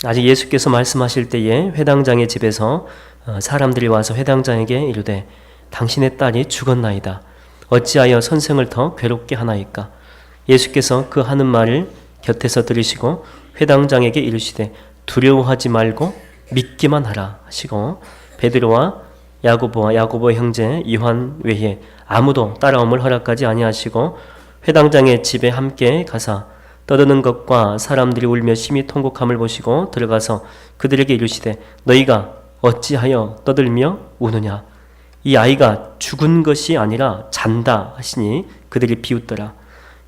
아직 예수께서 말씀하실 때에 회당장의 집에서 사람들이 와서 회당장에게 이르되 당신의 딸이 죽었나이다. 어찌하여 선생을 더 괴롭게 하나이까? 예수께서 그 하는 말을 곁에서 들으시고 회당장에게 이르시되 두려워하지 말고 믿기만 하라 하시고 베드로와 야고보와 야고보의 형제 요한 외에 아무도 따라옴을 허락하지 아니하시고 회당장의 집에 함께 가사 떠드는 것과 사람들이 울며 심히 통곡함을 보시고 들어가서 그들에게 이르시되 너희가 어찌하여 떠들며 우느냐? 이 아이가 죽은 것이 아니라 잔다 하시니 그들이 비웃더라.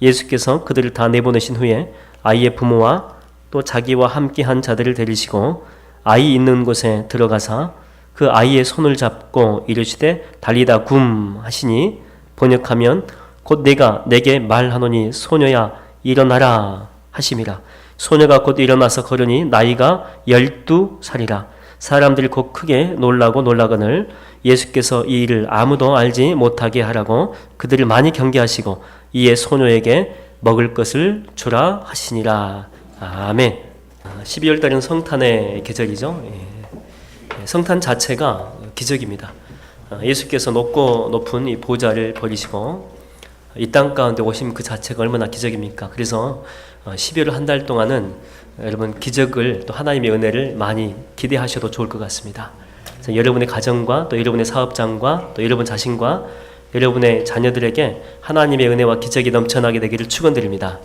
예수께서 그들을 다 내보내신 후에 아이의 부모와 또 자기와 함께한 자들을 데리시고 아이 있는 곳에 들어가사 그 아이의 손을 잡고 이르시되 달리다 굼 하시니 번역하면 곧 내가 내게 말하노니 소녀야 일어나라 하심이라. 소녀가 곧 일어나서 걸으니 나이가 12살이라. 사람들이 곧 크게 놀라거늘 예수께서 이 일을 아무도 알지 못하게 하라고 그들을 많이 경계하시고 이에 소녀에게 먹을 것을 주라 하시니라. 아멘. 12월 달은 성탄의 계절이죠. 성탄 자체가 기적입니다. 예수께서 높고 높은 이 보좌를 버리시고 이 땅 가운데 오신 그 자체가 얼마나 기적입니까? 그래서 12월 한 달 동안은 여러분 기적을 또 하나님의 은혜를 많이 기대하셔도 좋을 것 같습니다. 여러분의 가정과 또 여러분의 사업장과 또 여러분 자신과 여러분의 자녀들에게 하나님의 은혜와 기적이 넘쳐나게 되기를 축원드립니다.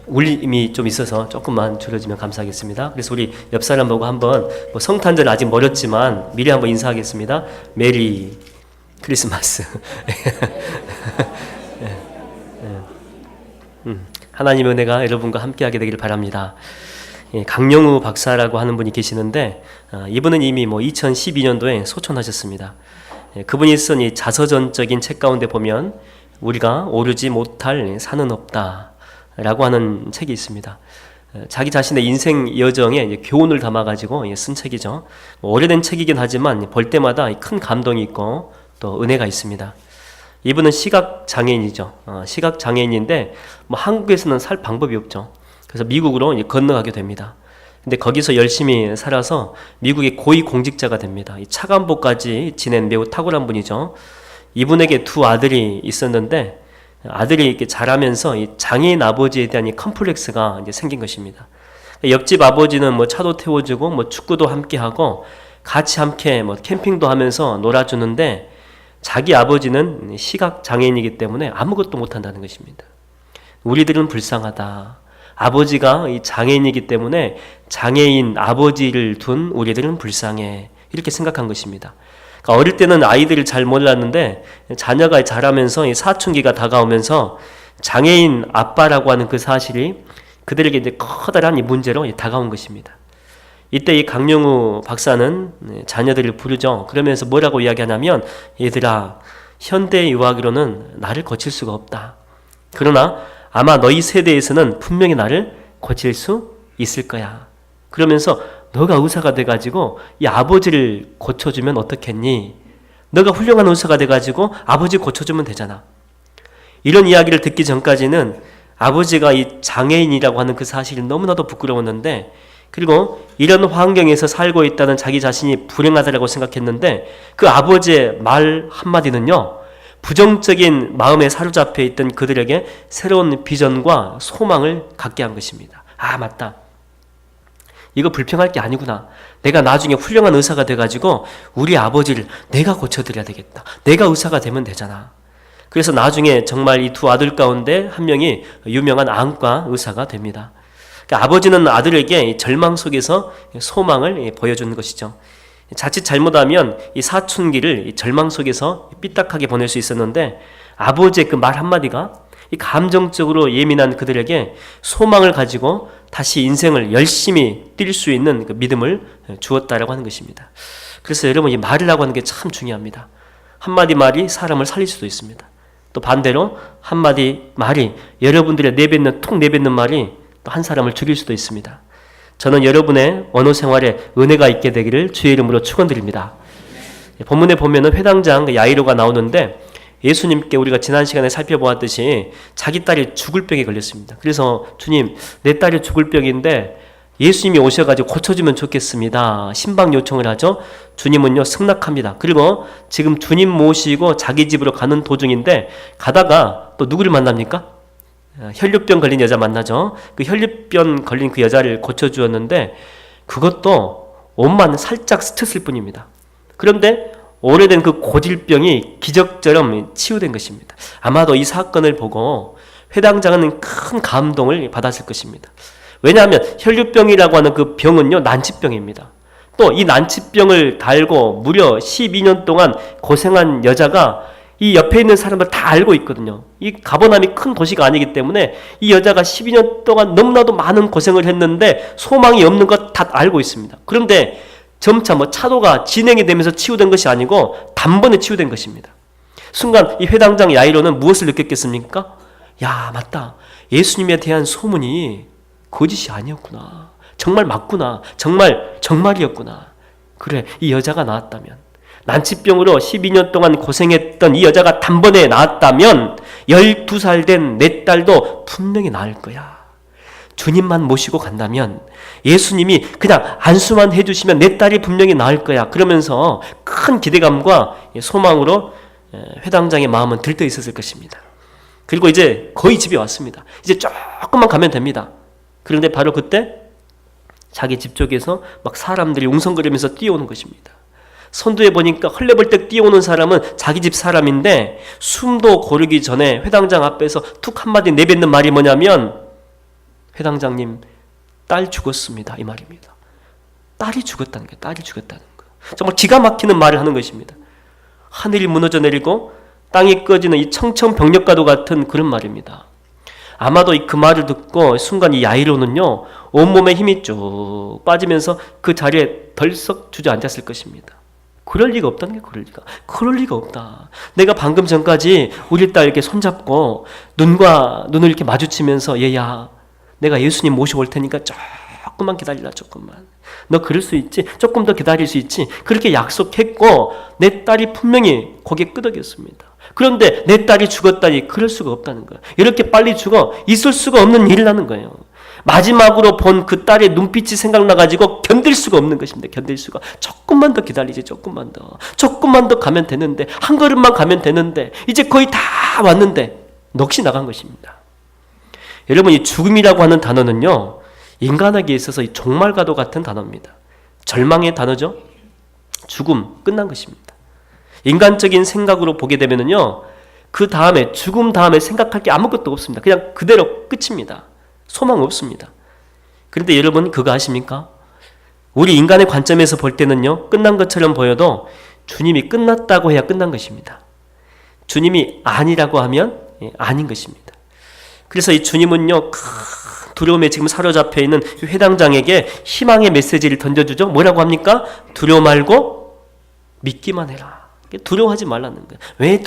울림이 좀 있어서 조금만 줄여주면 감사하겠습니다. 그래서 우리 옆 사람 보고 한번 성탄절 아직 멀었지만 미리 한번 인사하겠습니다. 메리 크리스마스. 하나님의 은혜가 여러분과 함께하게 되기를 바랍니다. 강영우 박사라고 하는 분이 계시는데 이분은 이미 2012년도에 소천하셨습니다. 그분이 쓴 이 자서전적인 책 가운데 보면 우리가 오르지 못할 산은 없다 라고 하는 책이 있습니다. 자기 자신의 인생 여정에 교훈을 담아가지고 쓴 책이죠. 오래된 책이긴 하지만 볼 때마다 큰 감동이 있고 또 은혜가 있습니다. 이분은 시각장애인이죠. 시각장애인인데 한국에서는 살 방법이 없죠. 그래서 미국으로 건너가게 됩니다. 근데 거기서 열심히 살아서 미국의 고위공직자가 됩니다. 차관보까지 지낸 매우 탁월한 분이죠. 이분에게 두 아들이 있었는데 아들이 이렇게 자라면서 이 장애인 아버지에 대한 이 컴플렉스가 이제 생긴 것입니다. 옆집 아버지는 차도 태워주고 축구도 함께 하고 같이 함께 캠핑도 하면서 놀아주는데 자기 아버지는 시각 장애인이기 때문에 아무것도 못한다는 것입니다. 우리들은 불쌍하다. 아버지가 이 장애인이기 때문에 장애인 아버지를 둔 우리들은 불쌍해. 이렇게 생각한 것입니다. 그러니까 어릴 때는 아이들을 잘 몰랐는데 자녀가 자라면서 이 사춘기가 다가오면서 장애인 아빠라고 하는 그 사실이 그들에게 이제 커다란 이 문제로 다가온 것입니다. 이때 이 강영우 박사는 자녀들을 부르죠. 그러면서 뭐라고 이야기하냐면 얘들아 현대의학으로는 나를 고칠 수가 없다. 그러나 아마 너희 세대에서는 분명히 나를 고칠 수 있을 거야. 그러면서 너가 의사가 돼가지고 이 아버지를 고쳐주면 어떻겠니? 너가 훌륭한 의사가 돼가지고 아버지 고쳐주면 되잖아. 이런 이야기를 듣기 전까지는 아버지가 이 장애인이라고 하는 그 사실이 너무나도 부끄러웠는데 그리고 이런 환경에서 살고 있다는 자기 자신이 불행하다라고 생각했는데 그 아버지의 말 한마디는요 부정적인 마음에 사로잡혀 있던 그들에게 새로운 비전과 소망을 갖게 한 것입니다. 아 맞다, 이거 불평할 게 아니구나. 내가 나중에 훌륭한 의사가 돼가지고 우리 아버지를 내가 고쳐드려야 되겠다. 내가 의사가 되면 되잖아. 그래서 나중에 정말 이 두 아들 가운데 한 명이 유명한 안과 의사가 됩니다. 그러니까 아버지는 아들에게 절망 속에서 소망을 보여주는 것이죠. 자칫 잘못하면 이 사춘기를 절망 속에서 삐딱하게 보낼 수 있었는데 아버지의 그 말 한마디가 이 감정적으로 예민한 그들에게 소망을 가지고 다시 인생을 열심히 뛸 수 있는 그 믿음을 주었다라고 하는 것입니다. 그래서 여러분 이 말을 하고 하는 게 참 중요합니다. 한마디 말이 사람을 살릴 수도 있습니다. 또 반대로 한마디 말이 여러분들의 톡 내뱉는 말이 또 한 사람을 죽일 수도 있습니다. 저는 여러분의 언어 생활에 은혜가 있게 되기를 주의 이름으로 축원드립니다. 본문에 보면은 회당장 야이로가 나오는데 예수님께 우리가 지난 시간에 살펴보았듯이 자기 딸이 죽을 병에 걸렸습니다. 그래서 주님, 내 딸이 죽을 병인데 예수님이 오셔가지고 고쳐주면 좋겠습니다. 신방 요청을 하죠. 주님은요 승낙합니다. 그리고 지금 주님 모시고 자기 집으로 가는 도중인데 가다가 또 누구를 만납니까? 혈류병 걸린 여자 만나죠. 그 혈류병 걸린 그 여자를 고쳐주었는데 그것도 옷만 살짝 스쳤을 뿐입니다. 그런데 오래된 그 고질병이 기적처럼 치유된 것입니다. 아마도 이 사건을 보고 회당장은 큰 감동을 받았을 것입니다. 왜냐하면 혈류병이라고 하는 그 병은요 난치병입니다. 또 이 난치병을 달고 무려 12년 동안 고생한 여자가 이 옆에 있는 사람들 다 알고 있거든요. 이 가버나움이 큰 도시가 아니기 때문에 이 여자가 12년 동안 너무나도 많은 고생을 했는데 소망이 없는 것 다 알고 있습니다. 그런데 점차 차도가 진행이 되면서 치유된 것이 아니고 단번에 치유된 것입니다. 순간 이 회당장 야이로는 무엇을 느꼈겠습니까? 야, 맞다. 예수님에 대한 소문이 거짓이 아니었구나. 정말 맞구나. 정말이었구나. 그래, 이 여자가 나았다면, 난치병으로 12년 동안 고생했던 이 여자가 단번에 나았다면 12살 된 내 딸도 분명히 나을 거야. 주님만 모시고 간다면, 예수님이 그냥 안수만 해주시면 내 딸이 분명히 나을 거야. 그러면서 큰 기대감과 소망으로 회당장의 마음은 들떠 있었을 것입니다. 그리고 이제 거의 집에 왔습니다. 이제 조금만 가면 됩니다. 그런데 바로 그때 자기 집 쪽에서 막 사람들이 웅성거리면서 뛰어오는 것입니다. 선두에 보니까 헐레벌떡 뛰어오는 사람은 자기 집 사람인데 숨도 고르기 전에 회당장 앞에서 툭 한마디 내뱉는 말이 뭐냐면 회당장님 딸 죽었습니다 이 말입니다. 딸이 죽었다는 거예요. 딸이 죽었다는 거. 정말 기가 막히는 말을 하는 것입니다. 하늘이 무너져 내리고 땅이 꺼지는 이 청천벽력과도 같은 그런 말입니다. 아마도 그 말을 듣고 순간 이 야이로는요 온몸에 힘이 쭉 빠지면서 그 자리에 덜썩 주저앉았을 것입니다. 그럴 리가 없다는 게 그럴 리가 없다. 내가 방금 전까지 우리 딸 이렇게 손잡고 눈과 눈을 이렇게 마주치면서 얘야 내가 예수님 모시고 올 테니까 조금만 기다리라. 조금만. 너 그럴 수 있지? 조금 더 기다릴 수 있지? 그렇게 약속했고 내 딸이 분명히 고개 끄덕였습니다. 그런데 내 딸이 죽었다니 그럴 수가 없다는 거예요. 이렇게 빨리 죽어 있을 수가 없는 일이라는 거예요. 마지막으로 본 그 딸의 눈빛이 생각나가지고 견딜 수가 없는 것입니다. 견딜 수가. 조금만 더 기다리지. 조금만 더 가면 되는데 한 걸음만 가면 되는데 이제 거의 다 왔는데 넋이 나간 것입니다. 여러분 이 죽음이라고 하는 단어는요 인간에게 있어서 이 종말과도 같은 단어입니다. 절망의 단어죠. 죽음, 끝난 것입니다. 인간적인 생각으로 보게 되면은요 그 다음에 죽음 다음에 생각할 게 아무것도 없습니다. 그냥 그대로 끝입니다. 소망 없습니다. 그런데 여러분 그거 아십니까? 우리 인간의 관점에서 볼 때는요 끝난 것처럼 보여도 주님이 끝났다고 해야 끝난 것입니다. 주님이 아니라고 하면 아닌 것입니다. 그래서 이 주님은요 큰 두려움에 지금 사로잡혀 있는 회당장에게 희망의 메시지를 던져주죠. 뭐라고 합니까? 두려워 말고 믿기만 해라. 두려워하지 말라는 거예요. 왜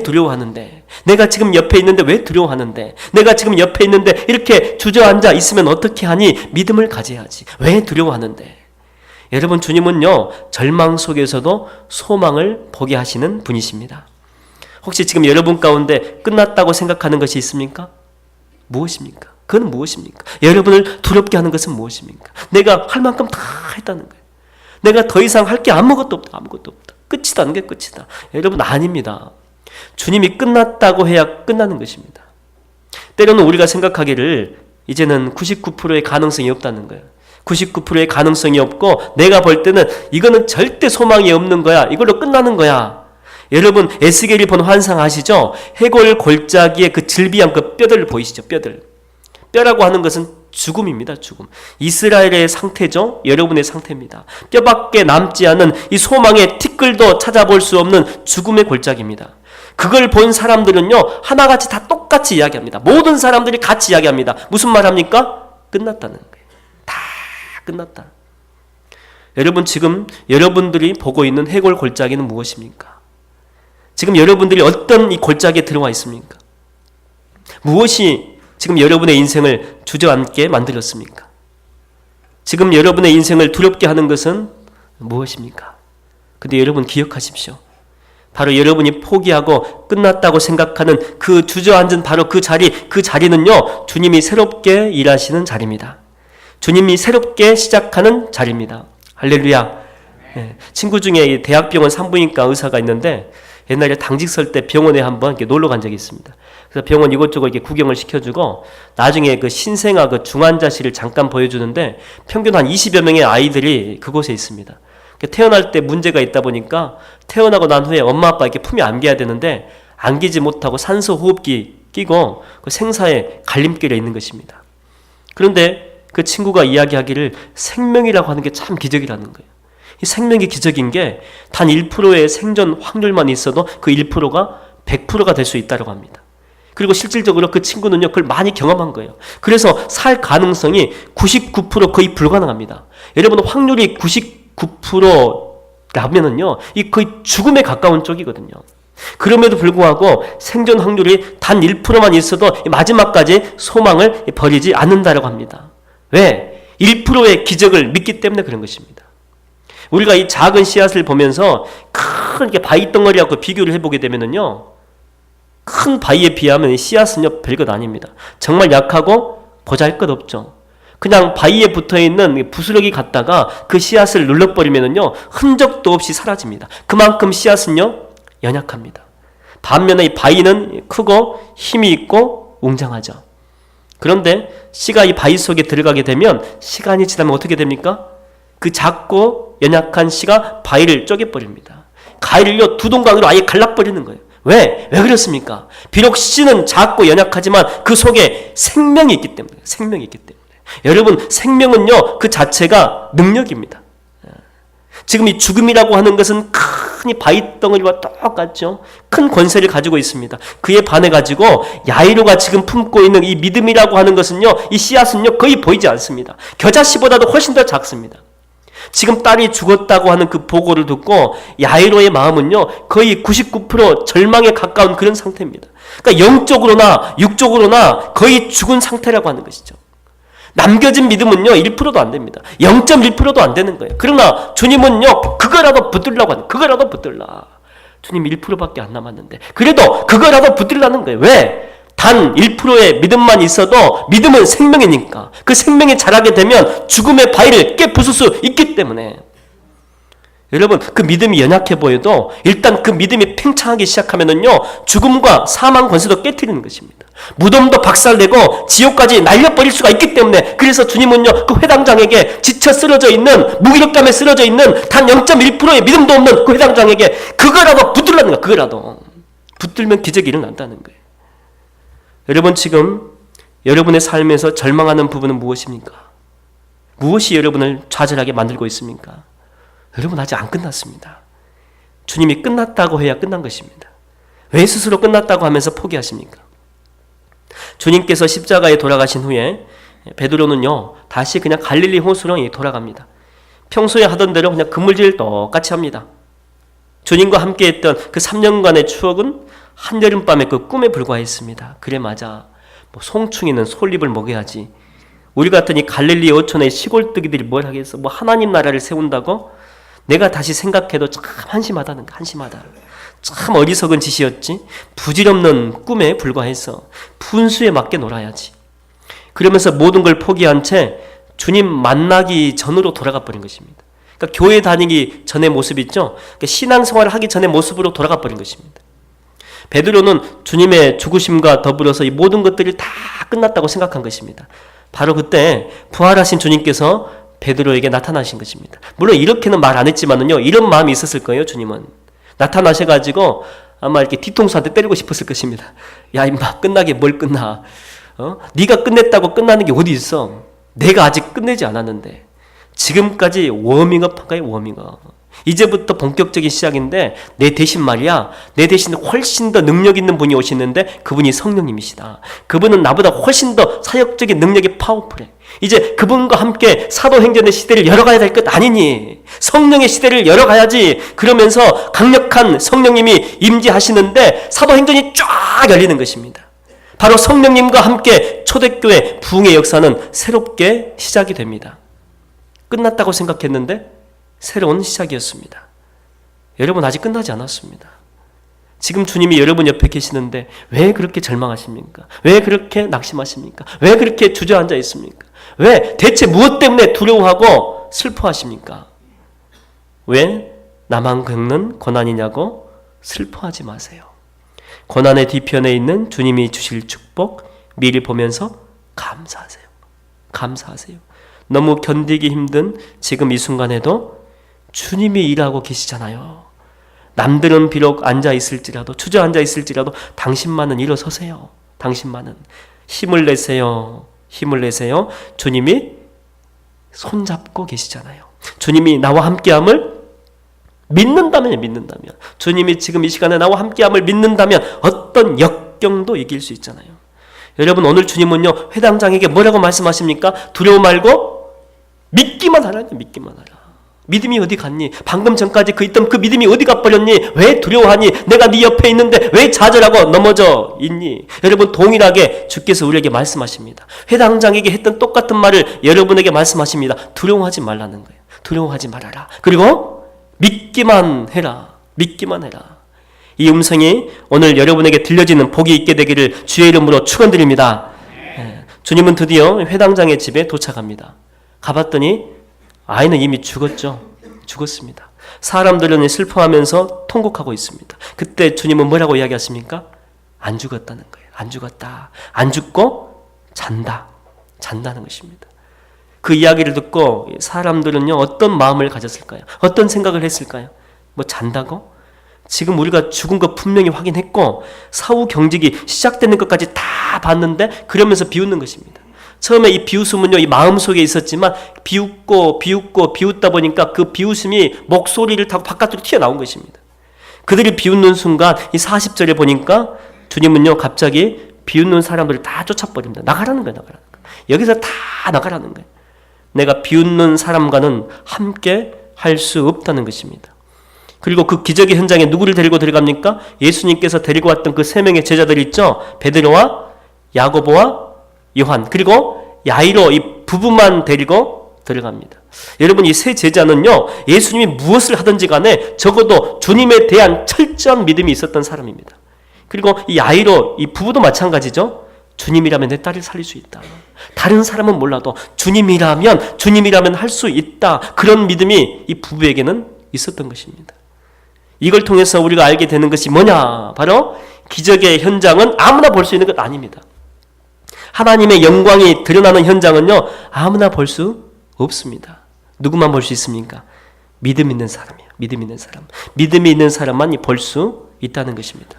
두려워하는데? 내가 지금 옆에 있는데 왜 두려워하는데? 내가 지금 옆에 있는데 이렇게 주저앉아 있으면 어떻게 하니? 믿음을 가져야지. 왜 두려워하는데? 여러분 주님은요 절망 속에서도 소망을 보게 하시는 분이십니다. 혹시 지금 여러분 가운데 끝났다고 생각하는 것이 있습니까? 무엇입니까? 그건 무엇입니까? 여러분을 두렵게 하는 것은 무엇입니까? 내가 할 만큼 다 했다는 거예요. 내가 더 이상 할 게 아무것도 없다. 끝이다는 게 끝이다. 여러분 아닙니다. 주님이 끝났다고 해야 끝나는 것입니다. 때로는 우리가 생각하기를 이제는 99%의 가능성이 없다는 거예요. 99%의 가능성이 없고 내가 볼 때는 이거는 절대 소망이 없는 거야. 이걸로 끝나는 거야. 여러분 에스겔이 본 환상 아시죠? 해골 골짜기의 그 질비한 그 뼈들 보이시죠? 뼈라고 하는 것은 죽음입니다. 죽음. 이스라엘의 상태죠. 여러분의 상태입니다. 뼈밖에 남지 않은 이 소망의 티끌도 찾아볼 수 없는 죽음의 골짜기입니다. 그걸 본 사람들은요 하나같이 다 똑같이 이야기합니다. 모든 사람들이 같이 이야기합니다. 무슨 말 합니까? 끝났다는 거예요. 다 끝났다. 여러분 지금 여러분들이 보고 있는 해골 골짜기는 무엇입니까? 지금 여러분들이 어떤 이 골짜기에 들어와 있습니까? 무엇이 지금 여러분의 인생을 주저앉게 만들었습니까? 지금 여러분의 인생을 두렵게 하는 것은 무엇입니까? 근데 여러분 기억하십시오. 바로 여러분이 포기하고 끝났다고 생각하는 그 주저앉은 바로 그 자리는요 주님이 새롭게 일하시는 자리입니다. 주님이 새롭게 시작하는 자리입니다. 할렐루야. 네. 친구 중에 대학병원 산부인과 의사가 있는데 옛날에 당직 설 때 병원에 한번 이렇게 놀러 간 적이 있습니다. 그래서 병원 이곳저곳 이렇게 구경을 시켜주고 나중에 그 신생아 그 중환자실을 잠깐 보여주는데 평균 한 20여 명의 아이들이 그곳에 있습니다. 태어날 때 문제가 있다 보니까 태어나고 난 후에 엄마 아빠 이렇게 품에 안겨야 되는데 안기지 못하고 산소 호흡기 끼고 그 생사의 갈림길에 있는 것입니다. 그런데 그 친구가 이야기하기를 생명이라고 하는 게 참 기적이라는 거예요. 이 생명이 기적인 게 단 1%의 생존 확률만 있어도 그 1%가 100%가 될 수 있다고 합니다. 그리고 실질적으로 그 친구는요, 그걸 많이 경험한 거예요. 그래서 살 가능성이 99% 거의 불가능합니다. 여러분, 확률이 99%라면은요, 이 거의 죽음에 가까운 쪽이거든요. 그럼에도 불구하고 생존 확률이 단 1%만 있어도 마지막까지 소망을 버리지 않는다고 합니다. 왜? 1%의 기적을 믿기 때문에 그런 것입니다. 우리가 이 작은 씨앗을 보면서 큰 바위 덩어리하고 비교를 해보게 되면은요, 큰 바위에 비하면 이 씨앗은요, 별것 아닙니다. 정말 약하고 보잘것없죠. 그냥 바위에 붙어있는 부스러기 갖다가 그 씨앗을 눌러버리면은요, 흔적도 없이 사라집니다. 그만큼 씨앗은요, 연약합니다. 반면에 이 바위는 크고 힘이 있고 웅장하죠. 그런데 씨가 이 바위 속에 들어가게 되면 시간이 지나면 어떻게 됩니까? 그 작고 연약한 씨가 바위를 쪼개버립니다. 가위를요, 두 동강으로 아예 갈라버리는 거예요. 왜? 왜 그렇습니까? 비록 씨는 작고 연약하지만 그 속에 생명이 있기 때문에, 생명이 있기 때문에. 여러분, 생명은요, 그 자체가 능력입니다. 지금 이 죽음이라고 하는 것은 큰 이 바위 덩어리와 똑같죠. 큰 권세를 가지고 있습니다. 그에 반해 가지고 야이로가 지금 품고 있는 이 믿음이라고 하는 것은요, 이 씨앗은요, 거의 보이지 않습니다. 겨자씨보다도 훨씬 더 작습니다. 지금 딸이 죽었다고 하는 그 보고를 듣고 야이로의 마음은요, 거의 99% 절망에 가까운 그런 상태입니다. 그러니까 영적으로나 육적으로나 거의 죽은 상태라고 하는 것이죠. 남겨진 믿음은요, 1%도 안 됩니다. 0.1%도 안 되는 거예요. 그러나 주님은요, 그거라도 붙들라고 하는, 그거라도 붙들라. 주님 1%밖에 안 남았는데 그래도 그거라도 붙들라는 거예요. 왜? 단 1%의 믿음만 있어도 믿음은 생명이니까. 그 생명이 자라게 되면 죽음의 바위를 깨부술 수 있기 때문에. 여러분, 그 믿음이 연약해 보여도 일단 그 믿음이 팽창하기 시작하면은요, 죽음과 사망 권세도 깨트리는 것입니다. 무덤도 박살내고 지옥까지 날려버릴 수가 있기 때문에. 그래서 주님은요, 그 회당장에게 지쳐 쓰러져 있는, 무기력감에 쓰러져 있는 단 0.1%의 믿음도 없는 그 회당장에게 그거라도 붙들라는 거야. 그거라도 붙들면 기적이 일어난다는 거예요. 여러분, 지금 여러분의 삶에서 절망하는 부분은 무엇입니까? 무엇이 여러분을 좌절하게 만들고 있습니까? 여러분, 아직 안 끝났습니다. 주님이 끝났다고 해야 끝난 것입니다. 왜 스스로 끝났다고 하면서 포기하십니까? 주님께서 십자가에 돌아가신 후에 베드로는요, 다시 그냥 갈릴리 호수로 돌아갑니다. 평소에 하던 대로 그냥 그물질 똑같이 합니다. 주님과 함께 했던 그 3년간의 추억은 한여름밤의 그 꿈에 불과했습니다. 그래, 맞아. 송충이는 솔잎을 먹여야지. 우리 같은 이 갈릴리 어촌의 시골뜨기들이 뭘 하겠어? 하나님 나라를 세운다고? 내가 다시 생각해도 참 한심하다는 거, 한심하다. 참 어리석은 짓이었지. 부질없는 꿈에 불과해서 분수에 맞게 놀아야지. 그러면서 모든 걸 포기한 채 주님 만나기 전으로 돌아가 버린 것입니다. 그러니까 교회 다니기 전의 모습 있죠. 그러니까 신앙생활을 하기 전의 모습으로 돌아가 버린 것입니다. 베드로는 주님의 죽으심과 더불어서 이 모든 것들이 다 끝났다고 생각한 것입니다. 바로 그때 부활하신 주님께서 베드로에게 나타나신 것입니다. 물론 이렇게는 말 안 했지만은요, 이런 마음이 있었을 거예요. 주님은 나타나셔가지고 아마 이렇게 뒤통수한테 때리고 싶었을 것입니다. 야, 임마, 끝나게 뭘 끝나? 네가 끝냈다고 끝나는 게 어디 있어? 내가 아직 끝내지 않았는데. 지금까지 워밍업 한가요? 워밍업. 이제부터 본격적인 시작인데 내 대신 말이야, 내 대신 훨씬 더 능력 있는 분이 오시는데 그분이 성령님이시다. 그분은 나보다 훨씬 더 사역적인 능력이 파워풀해. 이제 그분과 함께 사도행전의 시대를 열어가야 될 것 아니니? 성령의 시대를 열어가야지. 그러면서 강력한 성령님이 임재하시는데 사도행전이 쫙 열리는 것입니다. 바로 성령님과 함께 초대교회 부흥의 역사는 새롭게 시작이 됩니다. 끝났다고 생각했는데 새로운 시작이었습니다. 여러분, 아직 끝나지 않았습니다. 지금 주님이 여러분 옆에 계시는데 왜 그렇게 절망하십니까? 왜 그렇게 낙심하십니까? 왜 그렇게 주저앉아 있습니까? 왜? 대체 무엇 때문에 두려워하고 슬퍼하십니까? 왜 나만 겪는 고난이냐고 슬퍼하지 마세요. 고난의 뒤편에 있는 주님이 주실 축복 미리 보면서 감사하세요. 감사하세요. 너무 견디기 힘든 지금 이 순간에도 주님이 일하고 계시잖아요. 남들은 비록 앉아있을지라도 주저앉아 있을지라도 당신만은 일어서세요. 당신만은 힘을 내세요. 힘을 내세요. 주님이 손잡고 계시잖아요. 주님이 나와 함께함을 믿는다면 주님이 지금 이 시간에 나와 함께함을 믿는다면 어떤 역경도 이길 수 있잖아요. 여러분 오늘 주님은요 회당장에게 뭐라고 말씀하십니까? 두려워 말고 믿기만 하라니. 믿기만 하라. 믿음이 어디 갔니? 방금 전까지 그 있던 그 믿음이 어디 가버렸니? 왜 두려워하니? 내가 네 옆에 있는데 왜 좌절하고 넘어져 있니? 여러분 동일하게 주께서 우리에게 말씀하십니다. 회당장에게 했던 똑같은 말을 여러분에게 말씀하십니다. 두려워하지 말라는 거예요. 두려워하지 말아라. 그리고 믿기만 해라. 믿기만 해라. 이 음성이 오늘 여러분에게 들려지는 복이 있게 되기를 주의 이름으로 축원드립니다. 주님은 드디어 회당장의 집에 도착합니다. 가봤더니 아이는 이미 죽었죠. 죽었습니다. 사람들은 슬퍼하면서 통곡하고 있습니다. 그때 주님은 뭐라고 이야기하십니까? 안 죽었다는 거예요. 안 죽었다. 안 죽고 잔다. 잔다는 것입니다. 그 이야기를 듣고 사람들은요 어떤 마음을 가졌을까요? 어떤 생각을 했을까요? 뭐 잔다고? 지금 우리가 죽은 거 분명히 확인했고 사후 경직이 시작되는 것까지 다 봤는데 그러면서 비웃는 것입니다. 처음에 이 비웃음은요 이 마음속에 있었지만 비웃다 보니까 그 비웃음이 목소리를 타고 바깥으로 튀어나온 것입니다. 그들이 비웃는 순간 이 40절에 보니까 주님은요 갑자기 비웃는 사람들을 다 쫓아버립니다. 나가라는 거예요. 나가라는 거예요. 여기서 다 나가라는 거예요. 내가 비웃는 사람과는 함께 할 수 없다는 것입니다. 그리고 그 기적의 현장에 누구를 데리고 들어갑니까? 예수님께서 데리고 왔던 그 세 명의 제자들 있죠. 베드로와 야고보와 요한 그리고 야이로 이 부부만 데리고 들어갑니다. 여러분 이 세 제자는요 예수님이 무엇을 하든지 간에 적어도 주님에 대한 철저한 믿음이 있었던 사람입니다. 그리고 이 야이로 이 부부도 마찬가지죠. 주님이라면 내 딸을 살릴 수 있다. 다른 사람은 몰라도 주님이라면 할 수 있다. 그런 믿음이 이 부부에게는 있었던 것입니다. 이걸 통해서 우리가 알게 되는 것이 뭐냐? 바로 기적의 현장은 아무나 볼 수 있는 것 아닙니다. 하나님의 영광이 드러나는 현장은요 아무나 볼 수 없습니다. 누구만 볼 수 있습니까? 믿음 있는 사람이에요. 믿음 있는 사람. 믿음이 있는 사람만 볼 수 있다는 것입니다.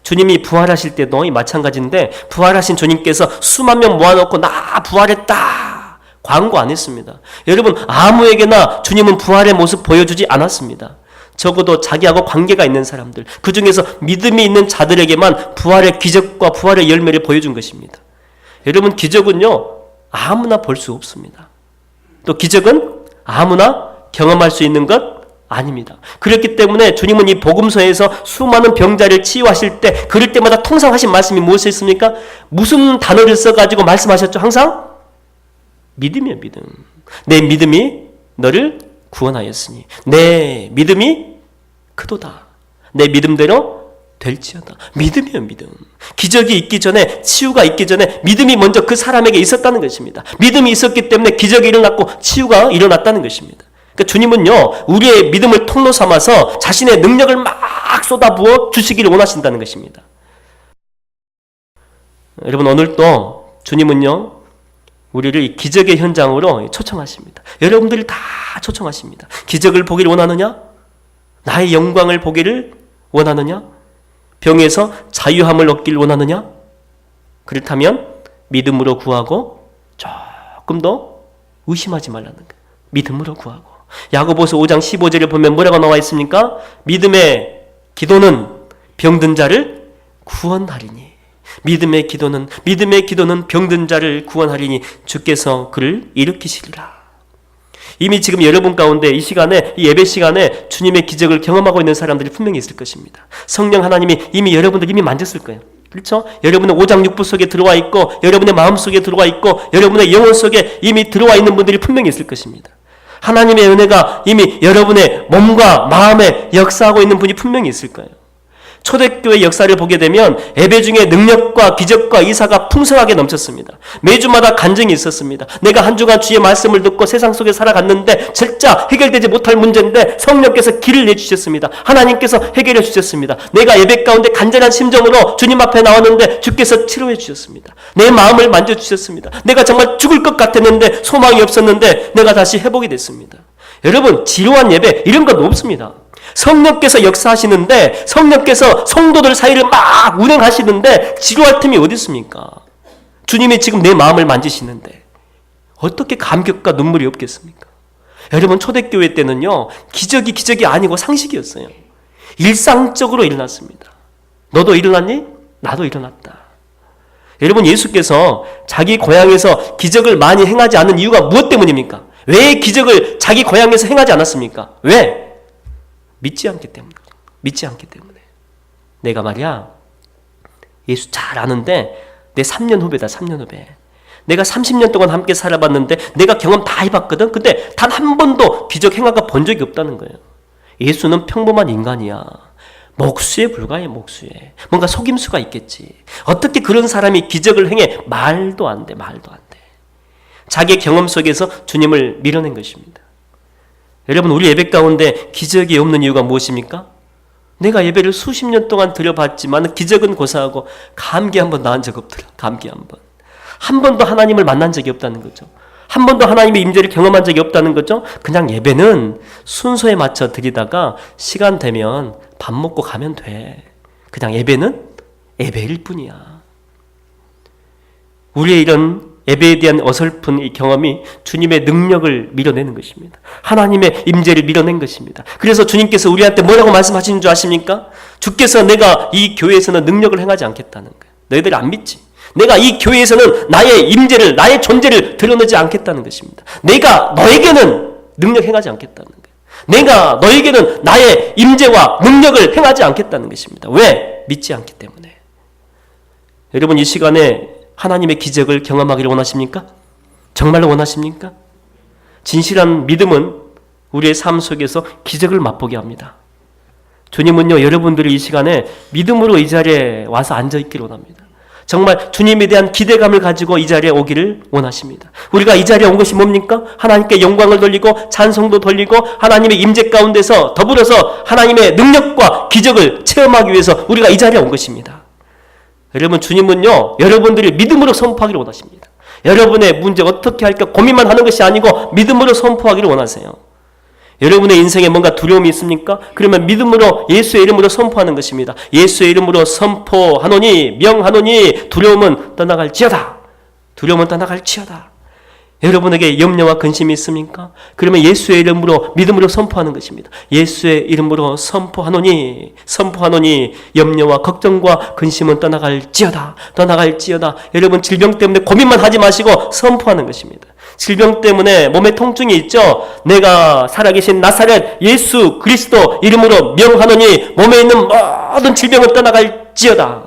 주님이 부활하실 때도 마찬가지인데 부활하신 주님께서 수만 명 모아놓고 나 부활했다 광고 안 했습니다. 여러분 아무에게나 주님은 부활의 모습 보여주지 않았습니다. 적어도 자기하고 관계가 있는 사람들 그 중에서 믿음이 있는 자들에게만 부활의 기적과 부활의 열매를 보여준 것입니다. 여러분 기적은요 아무나 볼 수 없습니다. 또 기적은 아무나 경험할 수 있는 것 아닙니다. 그렇기 때문에 주님은 이 복음서에서 수많은 병자를 치유하실 때 그럴 때마다 통상 하신 말씀이 무엇이었습니까? 무슨 단어를 써가지고 말씀하셨죠? 항상 믿음이에요. 믿음. 내 믿음이 너를 구원하였으니 내 믿음이 크도다. 내 믿음대로 될지어다. 믿음이에요. 믿음. 기적이 있기 전에 치유가 있기 전에 믿음이 먼저 그 사람에게 있었다는 것입니다. 믿음이 있었기 때문에 기적이 일어났고 치유가 일어났다는 것입니다. 그러니까 주님은요 우리의 믿음을 통로 삼아서 자신의 능력을 막 쏟아부어 주시기를 원하신다는 것입니다. 여러분 오늘도 주님은요 우리를 이 기적의 현장으로 초청하십니다. 여러분들을 다 초청하십니다. 기적을 보기를 원하느냐? 나의 영광을 보기를 원하느냐? 병에서 자유함을 얻기를 원하느냐? 그렇다면 믿음으로 구하고 조금 더 의심하지 말라는 거예요. 믿음으로 구하고. 야고보서 5장 15절에 보면 뭐라고 나와 있습니까? 믿음의 기도는 병든 자를 구원하리니. 믿음의 기도는 병든 자를 구원하리니 주께서 그를 일으키시리라. 이미 지금 여러분 가운데 이 시간에 이 예배 시간에 주님의 기적을 경험하고 있는 사람들이 분명히 있을 것입니다. 성령 하나님이 이미 여러분들 이미 만졌을 거예요. 그렇죠? 여러분의 오장육부 속에 들어와 있고 여러분의 마음 속에 들어와 있고 여러분의 영혼 속에 이미 들어와 있는 분들이 분명히 있을 것입니다. 하나님의 은혜가 이미 여러분의 몸과 마음에 역사하고 있는 분이 분명히 있을 거예요. 초대교회 역사를 보게 되면 예배 중에 능력과 기적과 이사가 풍성하게 넘쳤습니다. 매주마다 간증이 있었습니다. 내가 한 주간 주의 말씀을 듣고 세상 속에 살아갔는데 진짜 해결되지 못할 문제인데 성령께서 길을 내주셨습니다. 하나님께서 해결해 주셨습니다. 내가 예배 가운데 간절한 심정으로 주님 앞에 나왔는데 주께서 치료해 주셨습니다. 내 마음을 만져주셨습니다. 내가 정말 죽을 것 같았는데 소망이 없었는데 내가 다시 회복이 됐습니다. 여러분, 지루한 예배 이런 건 없습니다. 성령께서 역사하시는데, 성령께서 성도들 사이를 막 운행하시는데 지루할 틈이 어디 있습니까? 주님이 지금 내 마음을 만지시는데 어떻게 감격과 눈물이 없겠습니까? 여러분, 초대교회 때는요, 기적이 아니고 상식이었어요. 일상적으로 일어났습니다. 너도 일어났니? 나도 일어났다. 여러분, 예수께서 자기 고향에서 기적을 많이 행하지 않는 이유가 무엇 때문입니까? 왜 기적을 자기 고향에서 행하지 않았습니까? 왜? 믿지 않기 때문에. 믿지 않기 때문에. 내가 말이야, 예수 잘 아는데 내 3년 후배다. 3년 후배. 내가 30년 동안 함께 살아봤는데 내가 경험 다 해봤거든. 근데 단 한 번도 기적 행하가 본 적이 없다는 거예요. 예수는 평범한 인간이야. 목수에 불과해. 목수에. 뭔가 속임수가 있겠지. 어떻게 그런 사람이 기적을 행해? 말도 안 돼. 말도 안 돼. 자기 경험 속에서 주님을 밀어낸 것입니다. 여러분, 우리 예배 가운데 기적이 없는 이유가 무엇입니까? 내가 예배를 수십 년 동안 드려봤지만 기적은 고사하고 감기 한 번 나은 적 없더라. 감기 한 번. 한 번도 하나님을 만난 적이 없다는 거죠. 한 번도 하나님의 임재를 경험한 적이 없다는 거죠. 그냥 예배는 순서에 맞춰 드리다가 시간 되면 밥 먹고 가면 돼. 그냥 예배는 예배일 뿐이야. 우리의 이런 예배에 대한 어설픈 이 경험이 주님의 능력을 밀어내는 것입니다. 하나님의 임재를 밀어낸 것입니다. 그래서 주님께서 우리한테 뭐라고 말씀하시는 줄 아십니까? 주께서 내가 이 교회에서는 능력을 행하지 않겠다는 거예요. 너희들 안 믿지? 내가 이 교회에서는 나의 임재를, 나의 존재를 드러내지 않겠다는 것입니다. 내가 너에게는 능력 행하지 않겠다는 거예요. 내가 너에게는 나의 임재와 능력을 행하지 않겠다는 것입니다. 왜? 믿지 않기 때문에. 여러분, 이 시간에 하나님의 기적을 경험하기를 원하십니까? 정말로 원하십니까? 진실한 믿음은 우리의 삶 속에서 기적을 맛보게 합니다. 주님은요, 여러분들이 이 시간에 믿음으로 이 자리에 와서 앉아있기를 원합니다. 정말 주님에 대한 기대감을 가지고 이 자리에 오기를 원하십니다. 우리가 이 자리에 온 것이 뭡니까? 하나님께 영광을 돌리고 찬송도 돌리고 하나님의 임재 가운데서 더불어서 하나님의 능력과 기적을 체험하기 위해서 우리가 이 자리에 온 것입니다. 여러분, 주님은요, 여러분들이 믿음으로 선포하기를 원하십니다. 여러분의 문제 어떻게 할까 고민만 하는 것이 아니고 믿음으로 선포하기를 원하세요. 여러분의 인생에 뭔가 두려움이 있습니까? 그러면 믿음으로 예수의 이름으로 선포하는 것입니다. 예수의 이름으로 선포하노니 명하노니 두려움은 떠나갈지어다. 두려움은 떠나갈지어다. 여러분에게 염려와 근심이 있습니까? 그러면 예수의 이름으로 믿음으로 선포하는 것입니다. 예수의 이름으로 선포하노니 염려와 걱정과 근심은 떠나갈지어다. 떠나갈지어다. 여러분, 질병 때문에 고민만 하지 마시고 선포하는 것입니다. 질병 때문에 몸에 통증이 있죠. 내가 살아계신 나사렛 예수 그리스도 이름으로 명하노니 몸에 있는 모든 질병은 떠나갈지어다.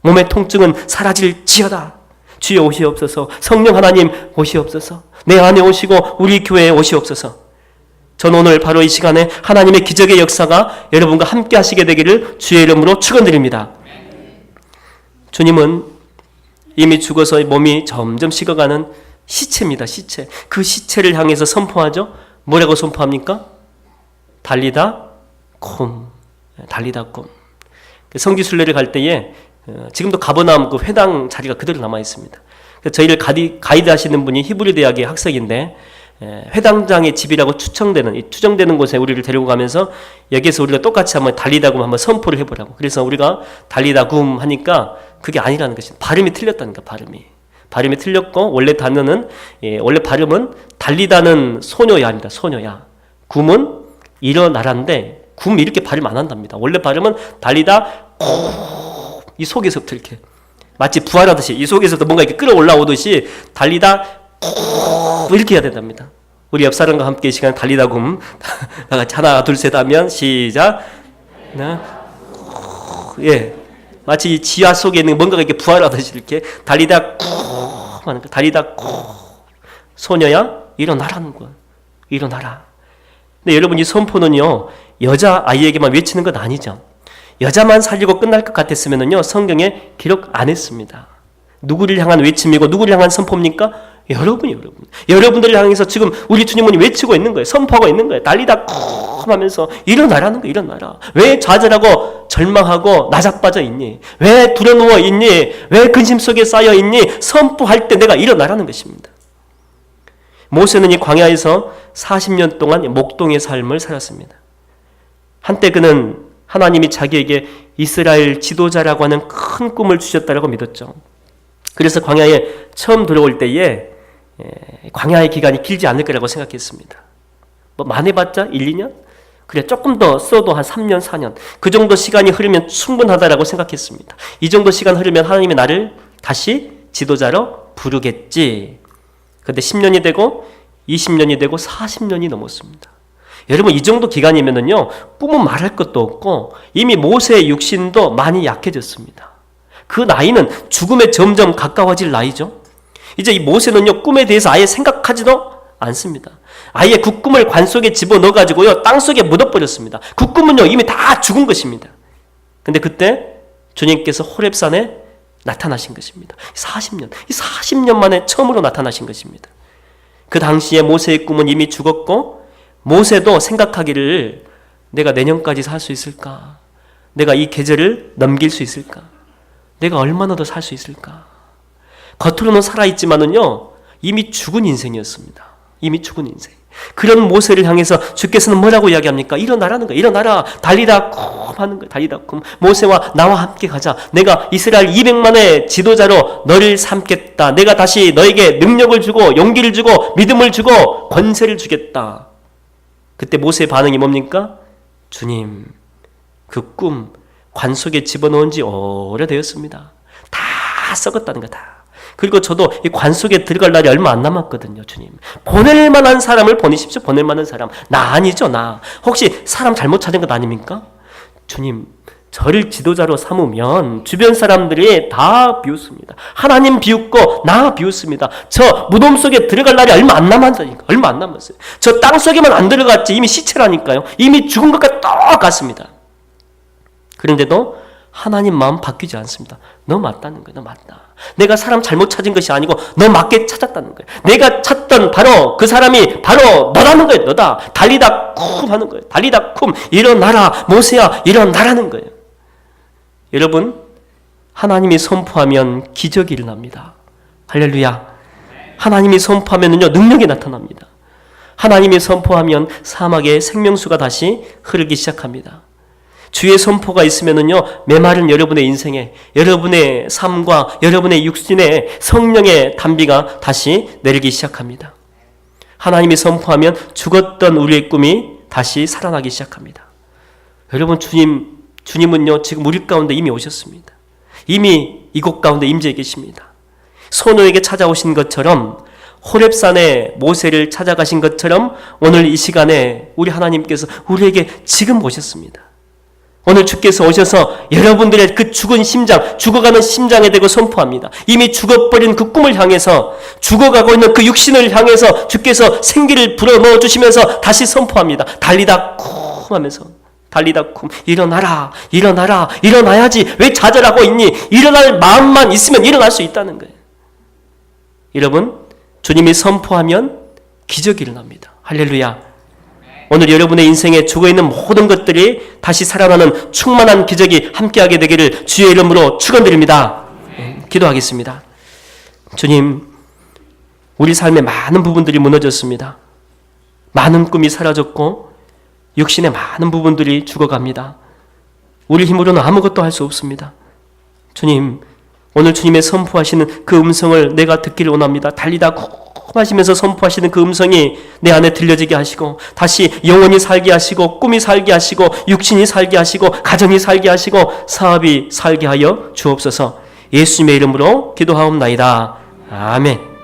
몸의 통증은 사라질지어다. 주여 오시옵소서. 성령 하나님 오시옵소서. 내 안에 오시고 우리 교회에 오시옵소서. 전 오늘 바로 이 시간에 하나님의 기적의 역사가 여러분과 함께 하시게 되기를 주의 이름으로 축원드립니다. 주님은 이미 죽어서 몸이 점점 식어가는 시체입니다. 시체. 그 시체를 향해서 선포하죠. 뭐라고 선포합니까? 달리다 쿰. 달리다 쿰. 성지순례를 갈 때에 지금도 가버나움 그 회당 자리가 그대로 남아 있습니다. 저희를 가이드 하시는 분이 히브리 대학의 학생인데 회당장의 집이라고 추정되는 곳에 우리를 데리고 가면서 여기에서 우리가 똑같이 한번 달리다굼 한번 선포를 해보라고. 그래서 우리가 달리다굼 하니까 그게 아니라는 것이 발음이 틀렸다니까. 발음이 틀렸고 원래 단어는 원래 발음은 달리다는 소녀야입니다. 소녀야. 굼은 일어나라인데 굼 이렇게 발음 안 한답니다. 원래 발음은 달리다 이 속에서부터 이렇게 마치 부활하듯이 이 속에서부터 뭔가 이렇게 끌어올라오듯이 달리다 이렇게 해야 된답니다. 우리 옆 사람과 함께 이 시간에 달리다 굼 나같이 하나 둘 셋 하면 시작. 예, 마치 지하 속에 있는 뭔가가 이렇게 부활하듯이 이렇게 달리다 하는 거. 달리다 소녀야 일어나라는 거야. 일어나라. 근데 여러분, 이 선포는요 여자 아이에게만 외치는 건 아니죠. 여자만 살리고 끝날 것 같았으면요 성경에 기록 안 했습니다. 누구를 향한 외침이고 누구를 향한 선포입니까? 여러분들을 향해서 지금 우리 주님은 외치고 있는 거예요. 선포하고 있는 거예요. 달리다 쿵 하면서 일어나라는 거예요. 일어나라. 왜 좌절하고 절망하고 나자빠져 있니? 왜 두려누워 있니? 왜 근심 속에 쌓여 있니? 선포할 때 내가 일어나라는 것입니다. 모세는 이 광야에서 40년 동안 목동의 삶을 살았습니다. 한때 그는 하나님이 자기에게 이스라엘 지도자라고 하는 큰 꿈을 주셨다고 믿었죠. 그래서 광야에 처음 들어올 때에 광야의 기간이 길지 않을 거라고 생각했습니다. 뭐 많아봤자 1, 2년? 그래 조금 더 써도 한 3년, 4년 그 정도 시간이 흐르면 충분하다라고 생각했습니다. 이 정도 시간 흐르면 하나님이 나를 다시 지도자로 부르겠지. 그런데 10년이 되고 20년이 되고 40년이 넘었습니다. 여러분 이 정도 기간이면은요 꿈은 말할 것도 없고 이미 모세의 육신도 많이 약해졌습니다. 그 나이는 죽음에 점점 가까워질 나이죠. 이제 이 모세는요 꿈에 대해서 아예 생각하지도 않습니다. 아예 그 꿈을 관 속에 집어넣어가지고요 땅 속에 묻어버렸습니다. 그 꿈은요 이미 다 죽은 것입니다. 근데 그때 주님께서 호렙산에 나타나신 것입니다. 40년 만에 처음으로 나타나신 것입니다. 그 당시에 모세의 꿈은 이미 죽었고 모세도 생각하기를 내가 내년까지 살 수 있을까? 내가 이 계절을 넘길 수 있을까? 내가 얼마나 더 살 수 있을까? 겉으로는 살아있지만은요 이미 죽은 인생이었습니다. 이미 죽은 인생. 그런 모세를 향해서 주께서는 뭐라고 이야기합니까? 일어나라는 거예요. 일어나라. 달리다 쿰 하는 거예요. 달리다 쿰. 모세와 나와 함께 가자. 내가 이스라엘 200만의 지도자로 너를 삼겠다. 내가 다시 너에게 능력을 주고 용기를 주고 믿음을 주고 권세를 주겠다. 그때 모세의 반응이 뭡니까? 주님, 그 꿈 관 속에 집어넣은 지 오래되었습니다. 다 썩었다는 거다. 그리고 저도 이 관 속에 들어갈 날이 얼마 안 남았거든요. 주님, 보낼 만한 사람을 보내십시오. 보낼 만한 사람. 나 아니죠, 나. 혹시 사람 잘못 찾은 것 아닙니까? 주님, 저를 지도자로 삼으면 주변 사람들이 다 비웃습니다. 하나님 비웃고 나 비웃습니다. 저 무덤 속에 들어갈 날이 얼마 안 남았다니까. 얼마 안 남았어요. 저 땅 속에만 안 들어갔지 이미 시체라니까요. 이미 죽은 것과 똑같습니다. 그런데도 하나님 마음 바뀌지 않습니다. 너 맞다는 거예요. 너 맞다. 내가 사람 잘못 찾은 것이 아니고 너 맞게 찾았다는 거예요. 내가 찾던 바로 그 사람이 바로 너라는 거예요. 너다. 달리다 쿰 하는 거예요. 달리다 쿰. 일어나라. 모세야 일어나라는 거예요. 여러분, 하나님이 선포하면 기적이 일어납니다. 할렐루야. 하나님이 선포하면요 능력이 나타납니다. 하나님이 선포하면 사막에 생명수가 다시 흐르기 시작합니다. 주의 선포가 있으면은요 메마른 여러분의 인생에, 여러분의 삶과 여러분의 육신에 성령의 담비가 다시 내리기 시작합니다. 하나님이 선포하면 죽었던 우리의 꿈이 다시 살아나기 시작합니다. 여러분, 주님은요 지금 우리 가운데 이미 오셨습니다. 이미 이곳 가운데 임재해 계십니다. 소노에게 찾아오신 것처럼, 호렙산에 모세를 찾아가신 것처럼 오늘 이 시간에 우리 하나님께서 우리에게 지금 오셨습니다. 오늘 주께서 오셔서 여러분들의 그 죽은 심장, 죽어가는 심장에 대고 선포합니다. 이미 죽어버린 그 꿈을 향해서, 죽어가고 있는 그 육신을 향해서 주께서 생기를 불어넣어 주시면서 다시 선포합니다. 달리다 쿵 하면서, 달리다 쿵. 일어나라, 일어나라, 일어나야지. 왜 좌절하고 있니? 일어날 마음만 있으면 일어날 수 있다는 거예요. 여러분, 주님이 선포하면 기적이 일어납니다. 할렐루야. 오늘 여러분의 인생에 죽어있는 모든 것들이 다시 살아나는 충만한 기적이 함께하게 되기를 주의 이름으로 축원드립니다. 기도하겠습니다. 주님, 우리 삶의 많은 부분들이 무너졌습니다. 많은 꿈이 사라졌고 육신의 많은 부분들이 죽어갑니다. 우리 힘으로는 아무것도 할 수 없습니다. 주님, 오늘 주님의 선포하시는 그 음성을 내가 듣기를 원합니다. 달리다 하시면서 선포하시는 그 음성이 내 안에 들려지게 하시고, 다시 영혼이 살게 하시고, 꿈이 살게 하시고, 육신이 살게 하시고, 가정이 살게 하시고, 사업이 살게 하여 주옵소서. 예수님의 이름으로 기도하옵나이다. 아멘.